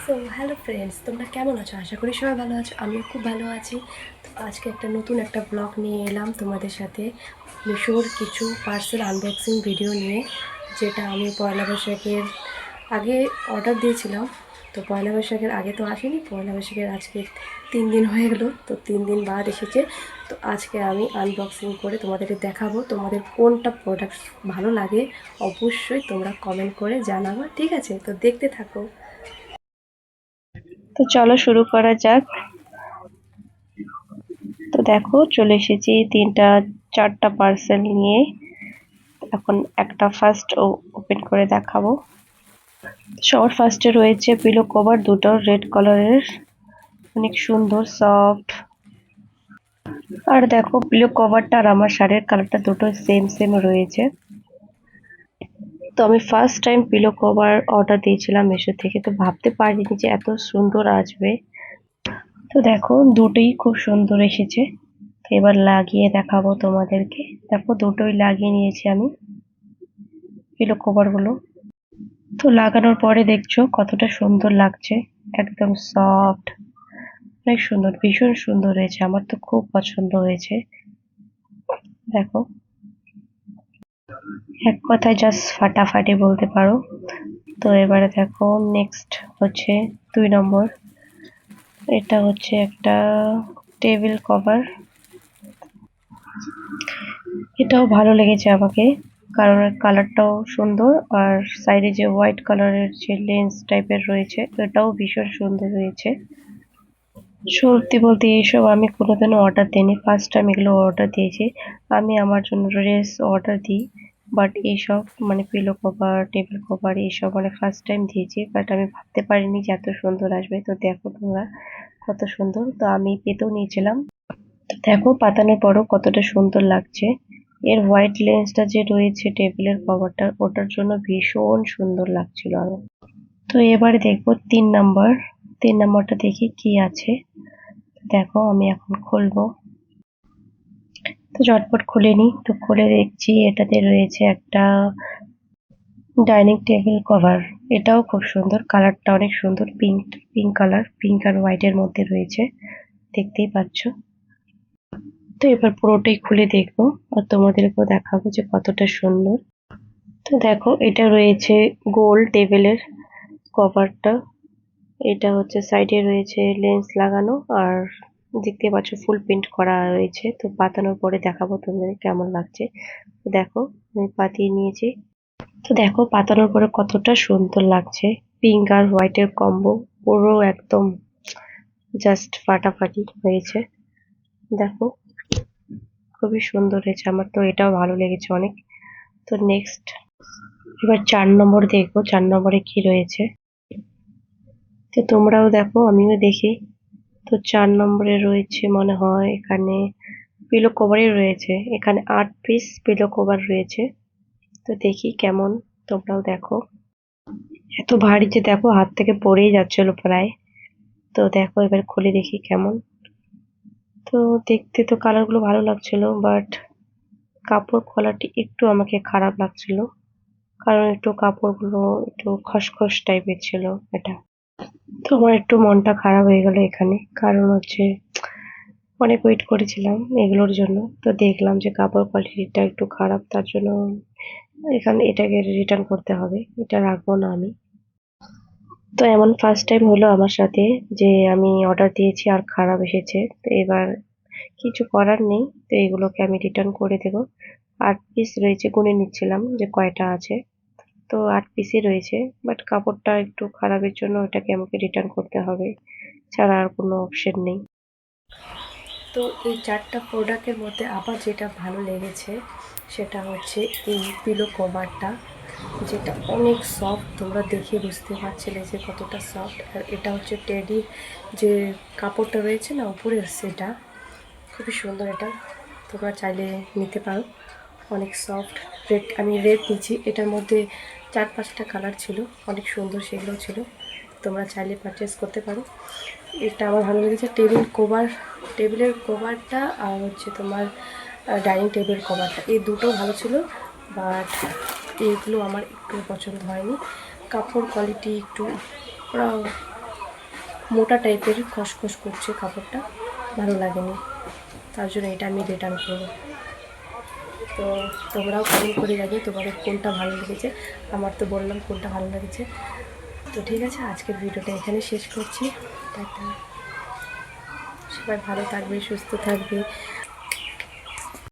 So hello friends, তোমরা কেমন আছো? আশা করি সবাই ভালো আছো। আমিও খুব ভালো আছি। তো আজকে একটা নতুন একটা ব্লগ নিয়ে এলাম তোমাদের সাথে, মিশোর কিছু পার্সেল আনবক্সিং ভিডিও নিয়ে, যেটা আমি পয়লা বৈশাখের আগে অর্ডার দিয়েছিলাম। তো পয়লা বৈশাখের আগে তো আসেনি, পয়লা বৈশাখের আজকে 3 দিন হয়ে গেলো, তো 3 দিন বাদ এসেছে। তো আজকে আমি আনবক্সিং করে তোমাদেরকে দেখাবো। তোমাদের কোনটা প্রোডাক্ট ভালো লাগে অবশ্যই তোমরা কমেন্ট করে জানাবো, ঠিক আছে? তো দেখতে থাকো। তো চলো শুরু করা যাক। তো দেখো চলে এসেছি তিনটা চারটা পার্সেল নিয়ে। এখন একটা ফার্স্ট ওপেন করে দেখাবো। সবার ফার্স্টে রয়েছে পিলো কভার দুটো রেড কালারের, অনেক সুন্দর সফট। আর দেখো পিলো কভারটা আর আমার শাড়ির কালারটা দুটো সেম সেম রয়েছে। তো আমি first time pillow cover order দিয়েছিলাম মিশো থেকে, তো ভাবতে পারিনি যে এত সুন্দর আসবে। তো দেখো দুটোই খুব সুন্দর এসেছে। তো এবার লাগিয়ে দেখাবো তোমাদেরকে। দেখো দুটোই লাগিয়ে নিয়েছি আমি পিলো কভার গুলো। তো লাগানোর পরে দেখছো কতটা সুন্দর লাগছে, একদম সফট, অনেক সুন্দর, ভীষণ সুন্দর হয়েছে। আমার তো খুব পছন্দ হয়েছে। দেখো এক কথায় জাস্ট ফাটাফাটি বলতে পারো। তো এবারে দেখো নেক্সট হচ্ছে 2 নম্বর। এটা হচ্ছে একটা টেবিল কভার। এটাও ভালো লেগেছে আমাকে, কারণ কালারটাও সুন্দর। আর সাইডে যে হোয়াইট কালারের যে লেন্স টাইপের রয়েছে, এটাও ভীষণ সুন্দর হয়েছে। সত্যি বলতে এইসব আমি কোনোদিনও অর্ডার দিইনি, ফার্স্ট টাইম এগুলো অর্ডার দিয়েছি। আমি আমার জন্য ড্রেস অর্ডার দিই, বাট এইসব মানে পিলো কভার টেবিল কভার এইসব মানে ফার্স্ট টাইম দিয়েছি। বাট আমি ভাবতে পারিনি যে এত সুন্দর আসবে। তো দেখো তোমরা কত সুন্দর। তো আমি পেতেও নিয়েছিলাম। তো দেখো পাতানোর পরও কতটা সুন্দর লাগছে। এর হোয়াইট লেন্সটা যে রয়েছে টেবিলের কভারটা, ওটার জন্য ভীষণ সুন্দর লাগছিল আরো। তো এবারে দেখবো 3 নম্বর। 3 নম্বরটা দেখি কি আছে। দেখো আমি এখন খুলবো। তো ঝটপট খুলে নিই। তো খুলে দেখছি এটাতে রয়েছে একটা ডাইনিং টেবিল কভার। এটাও খুব সুন্দর, কালারটা অনেক সুন্দর, পিঙ্ক পিঙ্ক কালার, পিঙ্ক আর হোয়াইট এর মধ্যে রয়েছে, দেখতেই পাচ্ছ। তো এবার পুরোটাই খুলে দেখবো আর তোমাদেরকেও দেখাবো যে কতটা সুন্দর। তো দেখো এটা রয়েছে গোল টেবিলের কভারটা। এটা হচ্ছে সাইডে রয়েছে লেন্স লাগানো, আর দেখতে পাচ্ছ ফুল প্রিন্ট করা রয়েছে। তো পাতানোর পরে দেখাবো তোমাদের কেমন লাগছে। তো দেখো আমি পাতিয়ে নিয়েছি। তো দেখো পাতানোর পরে কতটা সুন্দর লাগছে, পিঙ্ক আর হোয়াইটের কম্বো, পুরো একদম জাস্ট ফাটাফাটি হয়েছে। দেখো খুবই সুন্দর হয়েছে, আমার তো এটাও ভালো লেগেছে অনেক। তো নেক্সট এবার 4 নম্বর দেখবো, 4 নম্বরে কি রয়েছে। তো তোমরাও দেখো আমিও দেখি। তো 4 নম্বরে রয়েছে মনে হয় এখানে পিলো কভারই রয়েছে, এখানে 8 পিস পিলো কভার রয়েছে। তো দেখি কেমন, তোমরাও দেখো। এত ভারী যে দেখো হাত থেকে পড়েই যাচ্ছিল প্রায়। তো দেখো এবার খুলে দেখি কেমন। তো দেখতে তো কালার গুলো ভালো লাগছিল, বাট কাপড় কোয়ালিটি একটু আমাকে খারাপ লাগছিল, কারণ একটু কাপড়গুলো একটু খসখস টাইপের ছিল এটা। তো আমার একটু মনটা খারাপ হয়ে গেল এখানে, কারণ হচ্ছে অনেক ওয়েট করেছিলাম এগুলোর জন্য। তো দেখলাম যে কাপড় কোয়ালিটিটা একটু খারাপ, তার জন্য এখানে এটাকে রিটার্ন করতে হবে, এটা রাখবো না আমি। তো এমন ফার্স্ট টাইম হলো আমার সাথে যে আমি অর্ডার দিয়েছি আর খারাপ এসেছে। তো এবার কিছু করার নেই, তো এগুলোকে আমি রিটার্ন করে দেবো। 8 পিস রয়েছে, গুনে নিচ্ছিলাম যে কয়টা আছে। তো 8 পিসই রয়েছে, বাট কাপড়টা একটু খারাপের জন্য ওটাকে আমাকে রিটার্ন করতে হবে, ছাড়া আর কোনো অপশন নেই। তো এই 4টা প্রোডাক্টের মধ্যে আবার যেটা ভালো লেগেছে সেটা হচ্ছে এই পিলো কভারটা, যেটা অনেক সফট। তোমরা দেখে বুঝতে পারছিলে যে কতটা সফট। আর এটা হচ্ছে টেডির যে কাপড়টা রয়েছে না উপরের, সেটা খুবই সুন্দর। এটা তোমরা চাইলে নিতে পারো, অনেক সফট। রেড, আমি রেড নিচ্ছি। এটার মধ্যে 4-5টা কালার ছিল, অনেক সুন্দর সেগুলো ছিল। তোমরা চাইলে পারচেস করতে পারো। এটা আমার ভালো লেগেছে। টেবিলের কভারটা আর হচ্ছে তোমার ডাইনিং টেবিল কভারটা, এই দুটো ভালো ছিল। বাট এইগুলো আমার একটু পছন্দ হয়নি। কাপড় কোয়ালিটি একটু ওরা মোটা টাইপের খসখস করছে কাপড়টা, ভালো লাগেনি, তার জন্য এটা আমি রিটার্ন করবো। তো তোমরাও কমেন্ট করে জানিও তোমাদের কোনটা ভালো লেগেছে। আমার তো বললাম কোনটা ভালো লেগেছে। তো ঠিক আছে, আজকের ভিডিওটা এখানে শেষ করছি। টাটা, সবাই ভালো থাকবে, সুস্থ থাকবে।